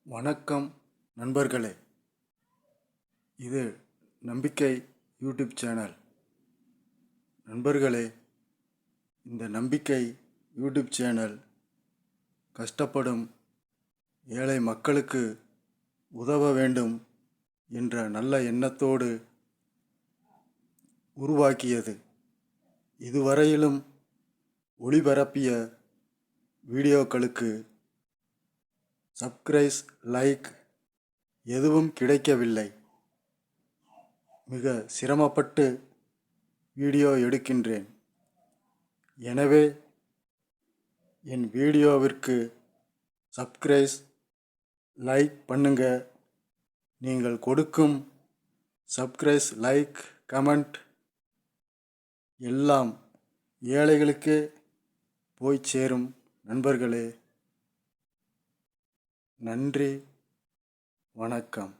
வணக்கம் நண்பர்களே. இது நம்பிக்கை யூடியூப் சேனல். நண்பர்களே, இந்த நம்பிக்கை யூடியூப் சேனல் கஷ்டப்படும் ஏழை மக்களுக்கு உதவ வேண்டும் என்ற நல்ல எண்ணத்தோடு உருவாக்கியது. இதுவரையிலும் ஒளிபரப்பிய வீடியோக்களுக்கு சப்ஸ்கிரைப், லைக் எதுவும் கிடைக்கவில்லை. மிக சிரமப்பட்டு வீடியோ எடுக்கின்றேன். எனவே என் வீடியோவிற்கு சப்ஸ்கிரைப், லைக் பண்ணுங்க. நீங்கள் கொடுக்கும் சப்ஸ்கிரைப், லைக், கமெண்ட் எல்லாம் ஏழைகளுக்கே போய் சேரும். நண்பர்களே, நன்றி, வணக்கம்.